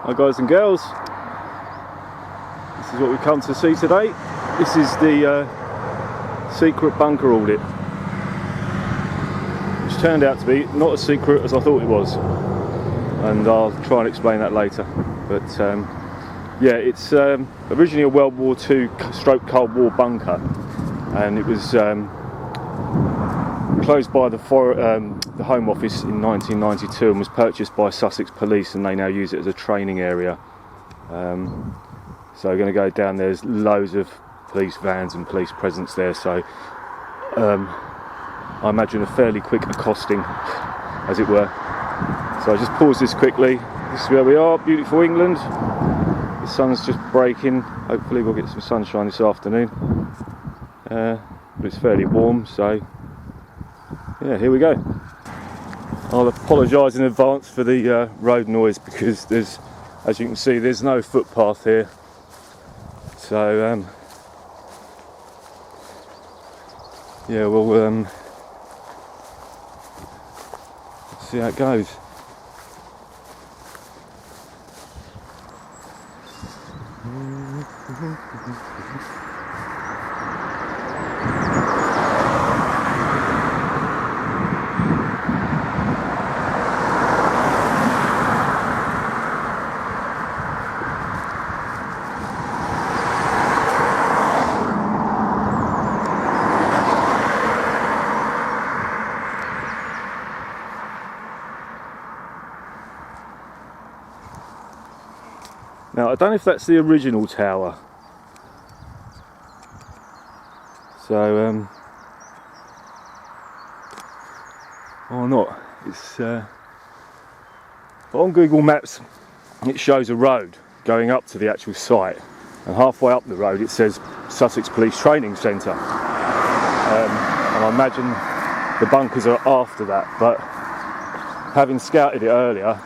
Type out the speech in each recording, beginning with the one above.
Hi guys and girls, this is what we've come to see today. This is the secret bunker audit, which turned out to be not as secret as I thought it was, and I'll try and explain that later. But yeah, it's originally a World War II stroke Cold War bunker, and it was closed by the Home Office in 1992 and was purchased by Sussex Police, and they now use it as a training area. So we're going to go down. There's loads of police vans and police presence there, so I imagine a fairly quick accosting, as it were. So I just pause this quickly. This is where we are, beautiful England. The sun's just breaking. Hopefully we'll get some sunshine this afternoon, but it's fairly warm, so yeah, here we go. I'll apologise in advance for the road noise, because there's, as you can see, there's no footpath here. So yeah, we'll see how it goes. Now, I don't know if that's the original tower, so or not. It's but on Google Maps it shows a road going up to the actual site, and halfway up the road it says Sussex Police Training Centre, and I imagine the bunkers are after that, but having scouted it earlier,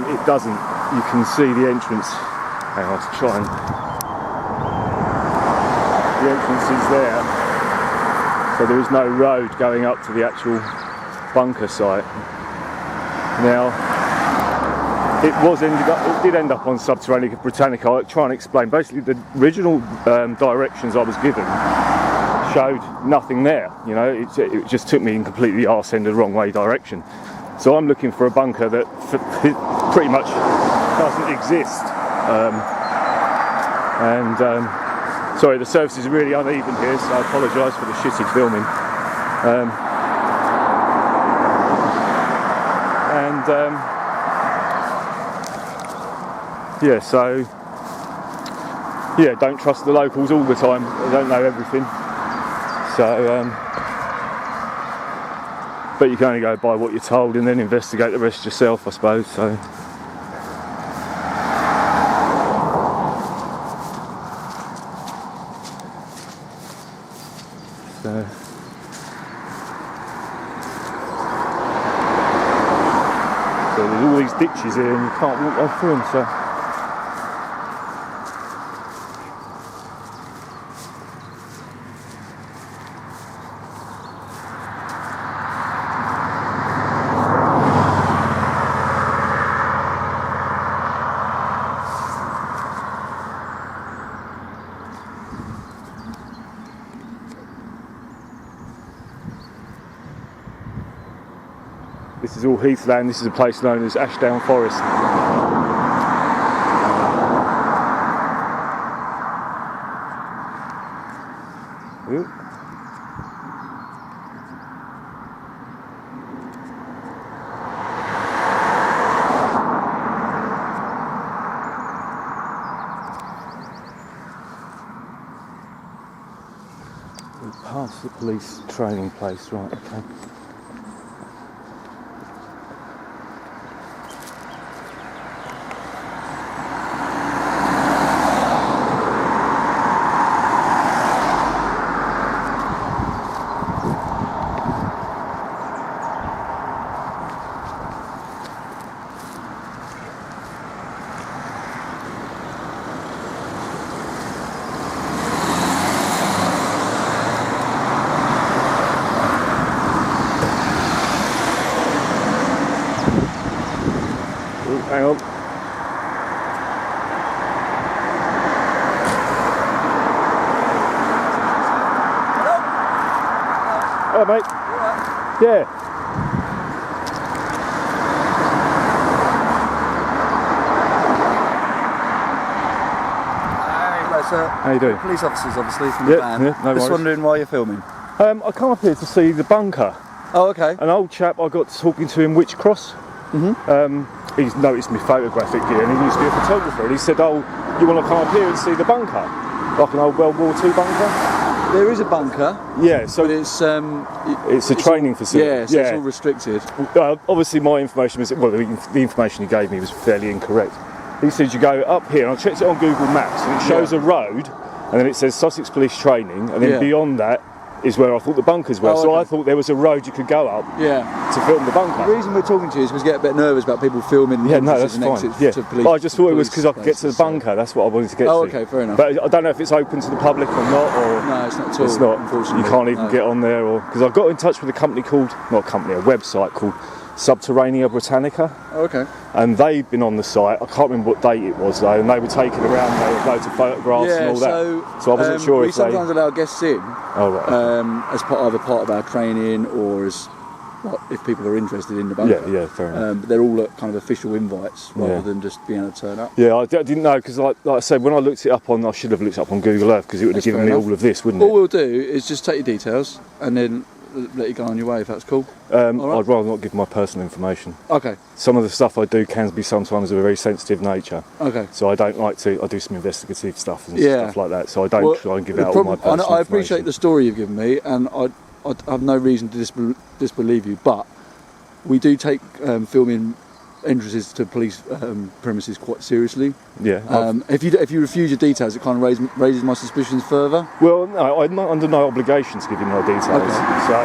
it doesn't. You can see the entrance. Hang on, to try and. The entrance is there, so there is no road going up to the actual bunker site. Now, it did end up on Subterranea Britannica. I'll try and explain. Basically, the original directions I was given showed nothing there. You know, it just took me in completely arse end of the wrong way direction. So I'm looking for a bunker that pretty much doesn't exist. Sorry, the surface is really uneven here, so I apologise for the shitty filming. Yeah, so yeah, don't trust the locals all the time. They don't know everything. So but you can only go by what you're told and then investigate the rest yourself, I suppose. So there's all these ditches here and you can't walk right through them, so this is all heathland. This is a place known as Ashdown Forest. Ooh. We're past the police training place, right? Okay. hang on. Hello, mate. You alright? Yeah. How you doing? Police officers, obviously, from the van. Yeah, no Just worries. wondering why you're filming. I come up here to see the bunker. Oh, okay. An old chap, I got talking to him, Witchcross. He's noticed me photographic gear, and he used to be a photographer. And he said, "Oh, you want to come up here and see the bunker, like an old World War II bunker?" There is a bunker. Yeah, so but it's a training facility. Yeah, so it's all restricted. Obviously, my information was the information he gave me was fairly incorrect. He said you go up here, and I checked it on Google Maps, and it shows a road, and then it says Sussex Police Training, and then beyond that is where I thought the bunkers were. So I thought there was a road you could go up to film the bunker. The reason we're talking to you is because we get a bit nervous about people filming entrances and exits to police. I just thought it was because I could get to the bunker. That's what I wanted to get to. Oh, okay, fair enough. But I don't know if it's open to the public or not. Or no, it's not at all. It's not. Unfortunately, you can't even get on there, or because I got in touch with a company called, not a company, a website called Subterranea Britannica. Oh, okay. And they've been on the site. I can't remember what date it was though, and they were taking around there with loads of photographs and all that. So I wasn't sure we if they sometimes allow guests in as either part of our training or as if people are interested in the bunker. Yeah, fair enough. But they're all kind of official invites rather than just being able to turn up. Yeah, I didn't know because, like I said, when I looked it up on, I should have looked it up on Google Earth because it would have given me all of this, wouldn't it? All we'll do is just take your details and then let you go on your way if that's cool. I'd rather not give my personal information. Okay. Some of the stuff I do can be sometimes of a very sensitive nature. Okay. So I don't like to. I do some investigative stuff and stuff like that. So I don't try and give out all my personal information. I appreciate the story you've given me, and I have no reason to disbelieve you, but we do take filming entrances to police premises quite seriously. Yeah. If you refuse your details, it kind of raises my suspicions further. Well, no, I'm not under no obligation to give you my details. Okay. So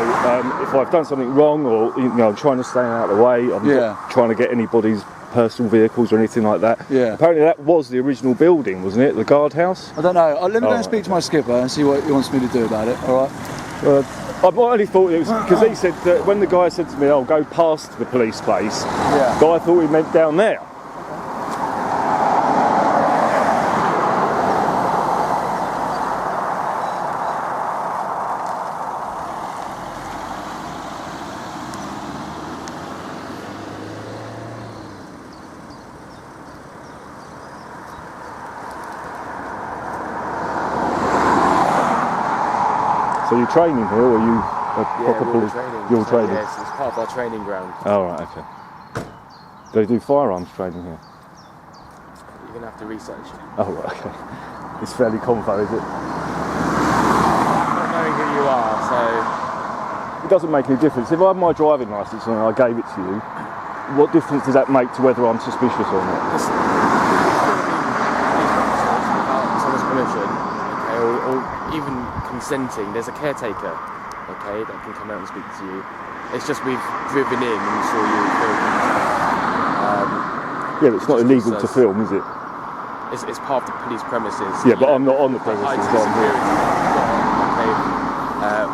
if I've done something wrong, or I'm trying to stay out of the way, I'm not trying to get anybody's personal vehicles or anything like that. Yeah. Apparently that was the original building, wasn't it? The guardhouse. I don't know. Let me go and speak to my skipper and see what he wants me to do about it. All right. I only thought it was because he said that when the guy said to me, "Oh, go past the police place," I thought he meant down there. So you're training here, or you a proper police? You're training. Yes, it's part of our training ground. Oh, right, okay. Do they do firearms training here? You're gonna have to research. Oh, right, okay. It's fairly convo, is it? Not knowing who you are, so it doesn't make any difference. If I had my driving licence and I gave it to you, what difference does that make to whether I'm suspicious or not? it's someone's permission, okay, or even consenting. There's a caretaker, okay, that can come out and speak to you. It's just we've driven in and saw you filming. Yeah, but it's not illegal to film, is it? It's part of the police premises. Yeah, but I'm not on the premises. Okay,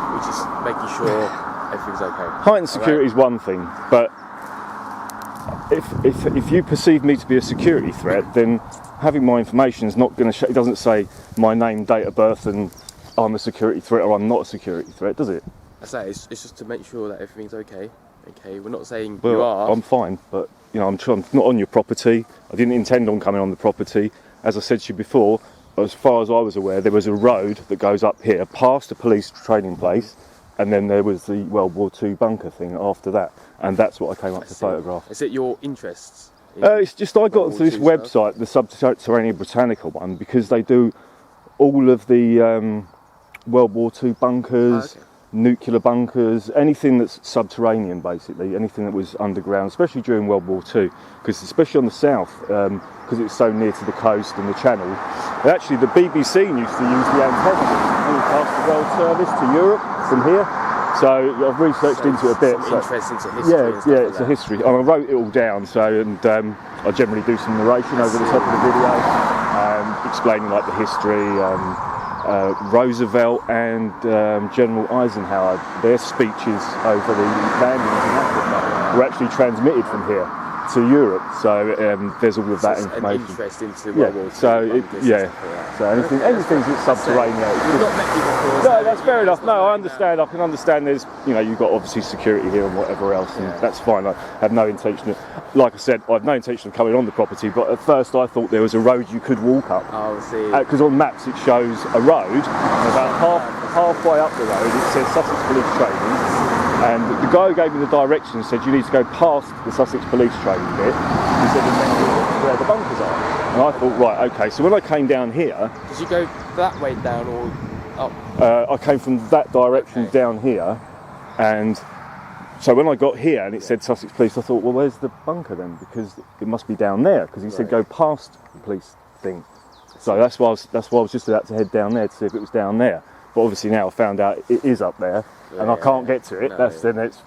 we're just making sure everything's okay. Heightened security is one thing, but if you perceive me to be a security threat, then having my information is not going to. It doesn't say my name, date of birth, and I'm a security threat or I'm not a security threat, does it? I say it's just to make sure that everything's okay. Okay, we're not saying Well, you are. I'm fine, but I'm not on your property. I didn't intend on coming on the property. As I said to you before, as far as I was aware, there was a road that goes up here past a police training place, and then there was the World War II bunker thing after that, and that's what I came up to photograph. Is it your interests? It's just I got onto this website, the Subterranea Britannica one, because they do all of the World War II bunkers, nuclear bunkers, anything that's subterranean basically, anything that was underground, especially during World War II, because especially on the south, because it's so near to the coast and the channel. And actually the BBC used to use the antenna and pass the World Service to Europe from here. So I've researched into it a bit. Interest into history. Yeah, it's a history. And I wrote it all down. I generally do some narration over the top of the video, explaining like the history. Roosevelt and General Eisenhower, their speeches over the landings in Africa were actually transmitted from here. to Europe, so there's all of that Just information. An interest into Yeah, World War II. so so anything that's subterranean. We've not met you before. No, that's fair enough. No, I understand. I can understand. There's, you've got obviously security here and whatever else, and that's fine. I have no intention of, like I said, I have no intention of coming on the property. But at first, I thought there was a road you could walk up. Oh, I see. Because on maps it shows a road, and about halfway up the road it says Sussex Police Training. And the guy who gave me the directions said you need to go past the Sussex Police Training bit. He said that's where the bunkers are. And I thought, right, okay. So when I came down here, did you go that way down or up? I came from that direction down here, and so when I got here and it said Sussex Police, I thought, well, where's the bunker then? Because it must be down there. Because he said go past the police thing. So that's why I was just about to head down there to see if it was down there. But obviously now I found out it is up there, and I can't get to it. Then it's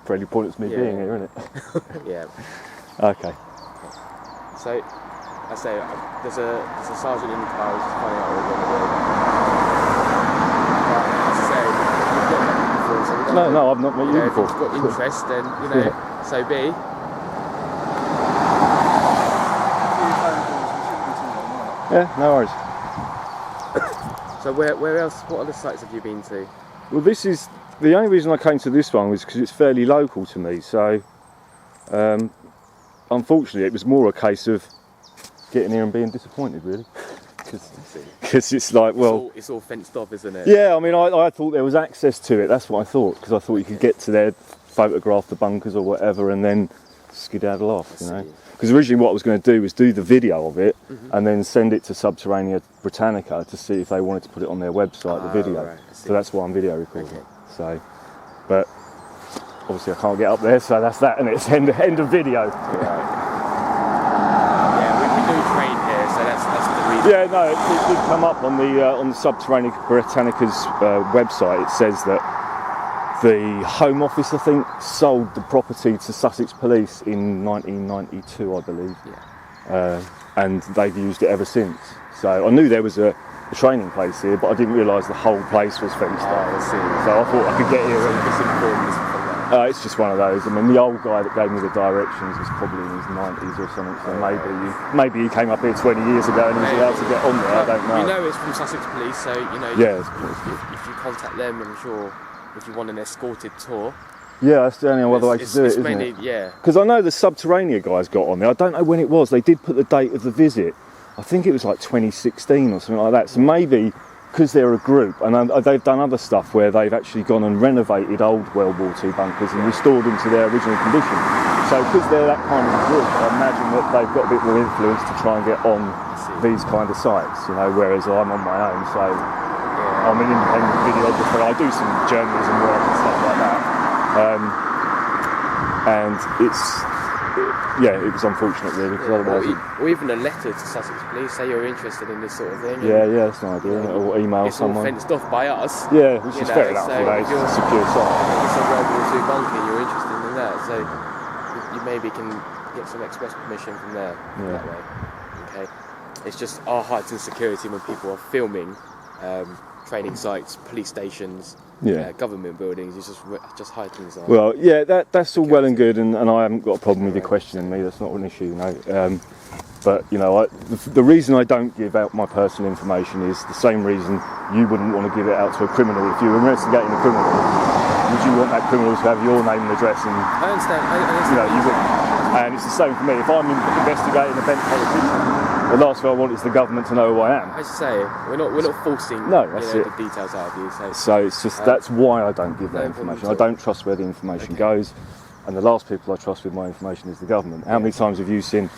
fairly pointless me being here, isn't it? Yeah. Okay. So, I say there's a sergeant in the car who's just finding out what we're going to do. But as I say, you've not met me before, so we don't No, I've not met you before. If you've got interest, then so be. Yeah, no worries. So where else? What other sites have you been to? Well, this is the only reason I came to this one was because it's fairly local to me. So, unfortunately, it was more a case of getting here and being disappointed, really, because it's like, well, it's all fenced off, isn't it? Yeah, I mean, I thought there was access to it. That's what I thought, because I thought you could get to there, photograph the bunkers or whatever, and then skedaddle off. Because originally what I was going to do was do the video of it and then send it to Subterranea Britannica to see if they wanted to put it on their website, the video. Right, so that's why I'm video recording. So, but obviously I can't get up there, so that's that, and it's end of video. Right. Yeah, we do train here, so that's the reason. Yeah, no, it did come up on the Subterranea Britannica's website. It says that the Home Office, I think, sold the property to Sussex Police in 1992, I believe. Yeah. And they've used it ever since. So I knew there was a training place here, but I didn't realise the whole place was fenced off. I see. So I thought I could get here. It's It's just one of those. I mean, the old guy that gave me the directions was probably in his 90s or something. So maybe he came up here 20 years ago and he was allowed to get on there. I don't know. We know it's from Sussex Police, so Yeah. If you contact them, I'm sure. If you want an escorted tour. Yeah, that's the only other way to do it, isn't mainly, it? Yeah. Because I know the Subterranea guys got on there. I don't know when it was. They did put the date of the visit. I think it was like 2016 or something like that. So maybe because they're a group, and they've done other stuff where they've actually gone and renovated old World War II bunkers and restored them to their original condition. So because they're that kind of a group, I imagine that they've got a bit more influence to try and get on these kind of sites, whereas I'm on my own. So I'm an independent videographer. I do some journalism work and stuff like that. And it was unfortunate really, because otherwise... Or even a letter to Sussex Police, say you're interested in this sort of thing. Yeah, that's an idea, or email someone. It's all fenced off by us. Yeah, which is fair enough, it's a secure site. It's a World War II bunker, you're interested in that, so you maybe can get some express permission from there that way. Okay. It's just our heightened security when people are filming training sites, police stations, government buildings. It's just heightens. Well, yeah, that's all well and good, and I haven't got a problem with you questioning me. That's not an issue, But the reason I don't give out my personal information is the same reason you wouldn't want to give it out to a criminal. If you were investigating a criminal, would you want that criminal to have your name and address? And I understand. You would. And it's the same for me. If I'm investigating a bent politician, the last thing I want is the government to know who I am. As you say, we're not forcing the details out of you. So it's just that's why I don't give that information. I don't trust where the information goes. And the last people I trust with my information is the government. How many times have you seen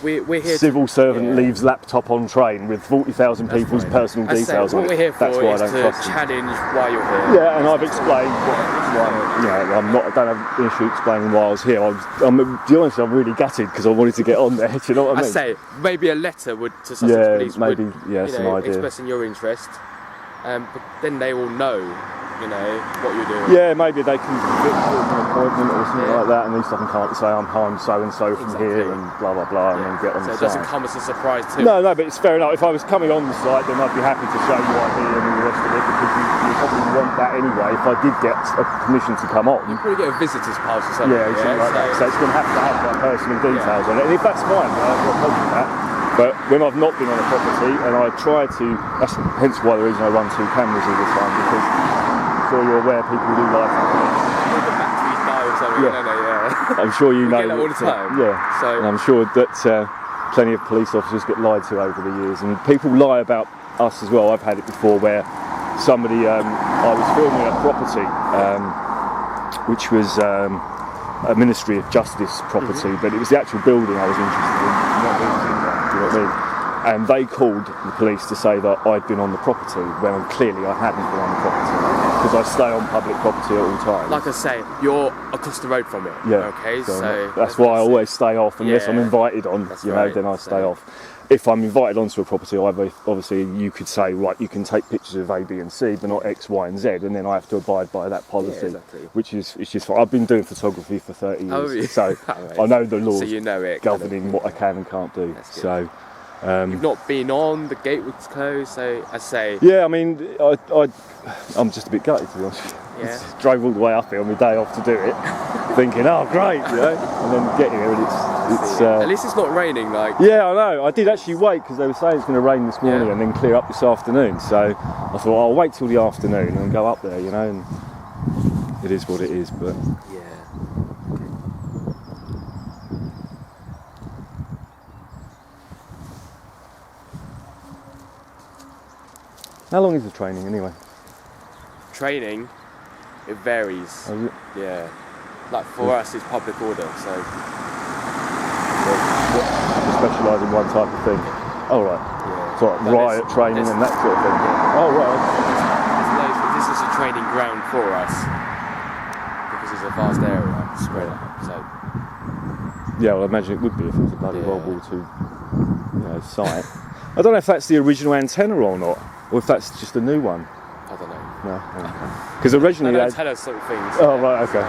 civil servant leaves laptop on train with 40,000 people's personal details on it? What we're here for is to challenge why you're here. Yeah, and I've explained I don't have an issue explaining why I was here. To be honest, I'm really gutted because I wanted to get on there. Do you know what I mean? I say maybe a letter to Sussex Police maybe, that's an idea. Expressing your interest. but then they will know, you know, what you're doing. Yeah, maybe they can book an appointment or something like that, and at least I can come up and say I'm so and so from here and blah blah blah, and then get on the So it site. doesn't come as a surprise too. No, but it's fair enough. If I was coming on the site, then I'd be happy to show you ID and all the rest of it, because you probably want that anyway. If I did get permission to come on, You probably get a visitor's pass or something. yeah, something like that. So it's going to have my personal details on it, and if that's fine, I've got a problem with that. But when I've not been on a property, and I try to, that's hence why there is no 1-2 cameras all the time, because I'm sure you're aware people do live footage. The batteries die or something, Yeah. don't they? Yeah. I'm sure you We know get that all the time. Yeah, So and I'm sure that plenty of police officers get lied to over the years, and people lie about us as well. I've had it before where somebody, I was filming a property, which was a Ministry of Justice property, but it was the actual building I was interested in, not the interior, do you know what I mean? And they called the police to say that I'd been on the property, when clearly I hadn't been on the property, because I stay on public property at all times. like I say, you're across the road from it. Yeah. Okay. So that's why I always stay off unless I'm Yeah. invited on. That's You know, right. then I stay So- off. If I'm invited onto a property, obviously you could say, right, you can take pictures of A, B, and C, but not X, Y, and Z, and then I have to abide by that policy, exactly. which is it's just fine. I've been doing photography for 30 years, Oh, yeah. so Right. I know the laws So you know it. governing what I can and can't do. That's good. So. You've not been on. The gate was closed. So I say. Yeah, I mean, I'm just a bit gutted, to be honest. Yeah. Drove all the way up here on my day off to do it, thinking, oh great, you know, and then get here and it's. At least it's not raining. Like. Yeah, I know. I did actually wait because they were saying it's going to rain this morning Yeah. and then clear up this afternoon. So I thought I'll wait till the afternoon and go up there, you know. And it is what it is, but. Yeah. How long is the training anyway? Training, it varies. Oh, you Yeah. Like for us, it's public order. So specialise in one type of thing. Oh right. yeah. So like But riot training and that sort of thing. Oh right. This is a training ground for us because it's a vast area spread out. So Yeah, well, I imagine it would be if it was a bloody Yeah. World War II, site. I don't know if that's the original antenna or not, or if that's just a new one. I don't know. No, because originally They they don't tell us sort of things. Oh right, okay.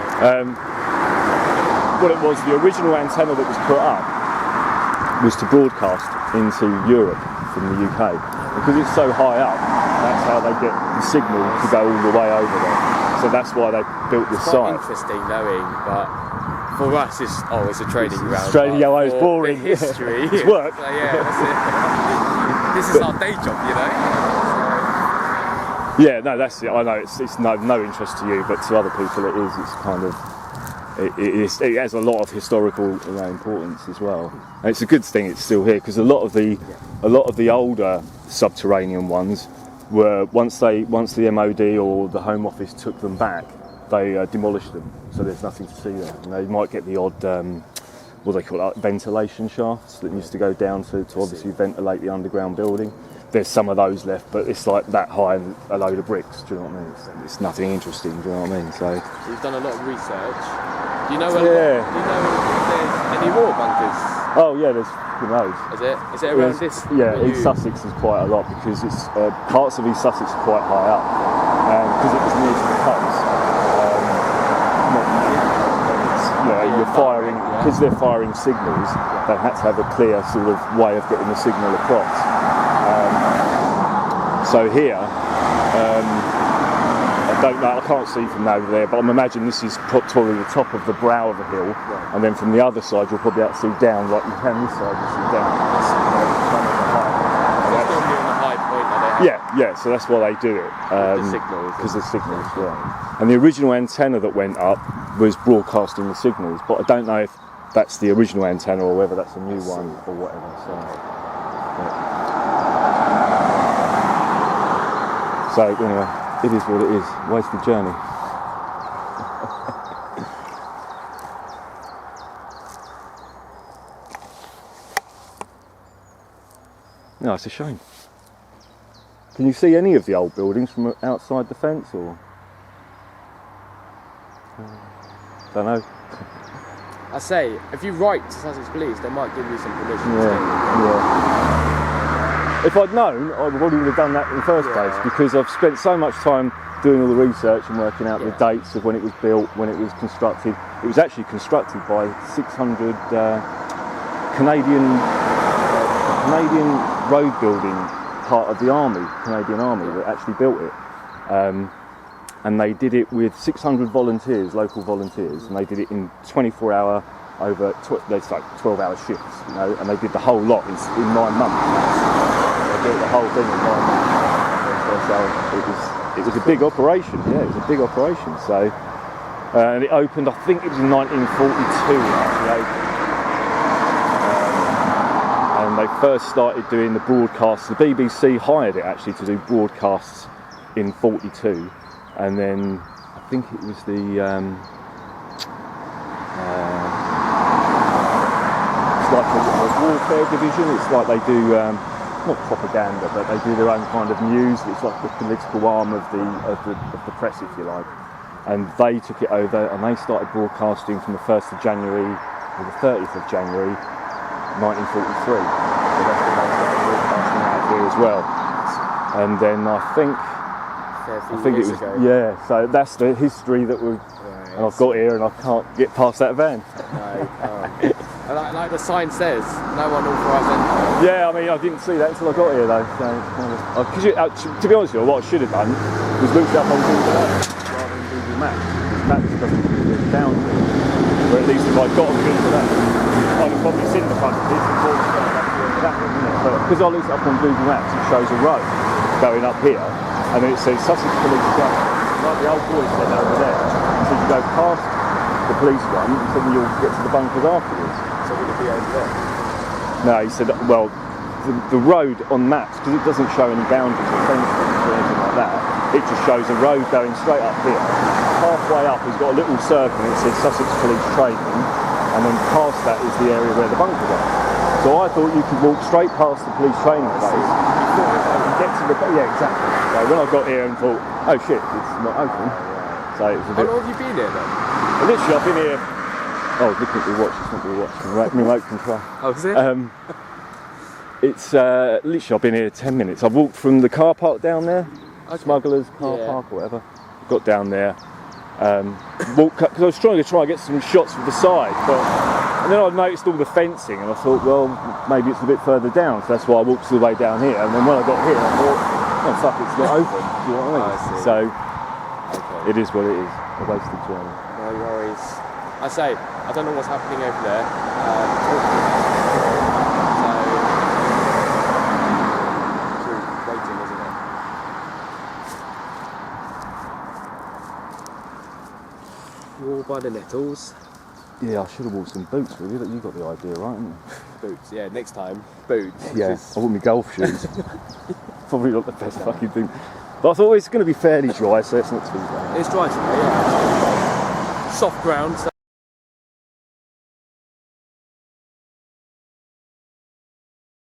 What it was, the original antenna that was put up was to broadcast into Europe from the UK. Because it's so high up, that's how they get the signal to go all the way over there. So that's why they built this It's quite site. interesting knowing, but for us, it's a training ground. Straight, but it's for boring. the history, It's work. So, yeah, that's it. This is our day job, you know. Yeah, no, that's it. I know it's no interest to you, but to other people it is. It's kind of it has a lot of historical importance as well. And it's a good thing it's still here, because a lot of the older subterranean ones were once the MOD or the Home Office took them back, they demolished them. So there's nothing to see there. You might get the odd what they call it, ventilation shafts that used to go down to obviously ventilate the underground building. There's some of those left, but it's like that high and a load of bricks. Do you know what I mean? It's nothing interesting. Do you know what I mean? So You've done a lot of research. Do you know Yeah. do you know if there's any more bunkers? oh yeah, there's who knows. Is it around this? Yeah, where East Sussex is quite a lot, because it's parts of East Sussex are quite high up, because it was near to the coast. You're firing, because they're firing signals. They had to have a clear sort of way of getting the signal across. So here, I don't know. I can't see from over there, but I'm imagining this is probably the top of the brow of the hill, and then from the other side you'll probably have to see down, like you can this side. You see down. It's normally on the high point that they have. Yeah, so that's why they do it. The signals. Because the signals, right. And the original antenna that went up was broadcasting the signals, but I don't know if that's the original antenna or whether that's a new one or whatever. So anyway, it is what it is. Wasted journey. No, it's a shame. Can you see any of the old buildings from outside the fence, or? Don't know. I say, if you write to Sussex Police, they might give you some permission. Yeah. if I'd known, I probably would have done that in the first place, because I've spent so much time doing all the research and working out the dates of when it was built, when it was constructed. It was actually constructed by 600 Canadian road building part of the army, Canadian Army, that actually built it. And they did it with 600 volunteers, local volunteers, and they did it in 24-hour, over 12-hour shifts, you know, and they did the whole lot in 9 months. They built the whole thing in 9 months. So it was a big operation. Yeah, it was a big operation. So and it opened, I think it was in 1942. And they first started doing the broadcasts. The BBC hired it actually to do broadcasts in 42, and then I think it was the it's like a warfare division. It's like they do not propaganda, but they do their own kind of news. It's like the political arm of the press, if you like. And they took it over, and they started broadcasting from the 1st of January or the 30th of January 1943. So that's when they started broadcasting out here as well. And then I think it was ago. So that's the history that we. And I've got here, and I can't get past that van. No, you can't. Like the sign says, no one authorised entry. Yeah, I mean, I didn't see that until I got here, though. So to be honest with you, what I should have done was looked up on Google Earth rather than Google Maps. Because Maps doesn't give me a down to. Or at least if I'd got on Google Earth, I'd have probably seen the front of this and thought that one, isn't it? But because I looked up on Google Maps, it shows a road going up here, and then it says Sussex Police Drive. Like the old boy said over there. He said you go past the police one, and then you'll get to the bunkers afterwards. So would it be over there? No, he said, well, the road on maps, because it doesn't show any boundaries or fences or anything like that, it just shows a road going straight up here. Halfway up, it's got a little circle, and it says Sussex Police Training, and then past that is the area where the bunkers are. So I thought you could walk straight past the police training place and get to the... Yeah, exactly. So when I got here and thought, oh shit, it's not open. So it was a bit... How long have you been here then? Literally, I've been here... Oh, look at the watch, it's not the watch, remote control. Oh, is it? It's literally, I've been here 10 minutes. I've walked from the car park down there, Smugglers car park or whatever. Got down there, walked, because I was trying to get some shots from the side, and then I noticed all the fencing, and I thought, well, maybe it's a bit further down, so that's why I walked all the way down here. And then when I got here, I thought, oh fuck, it's not open. Do you know what I mean? I see. So Okay. it is what it is. A wasted journey. No worries. I say, I don't know what's happening over there. So, waiting, isn't it? You're all by the nettles. Yeah, I should have bought some boots with you, but you got the idea, right, haven't you? Boots, yeah, next time, boots. Yeah, I want my golf shoes. Probably not the best fucking thing. But I thought it's going to be fairly dry, so it's not too bad. It's dry today, yeah. Soft ground, so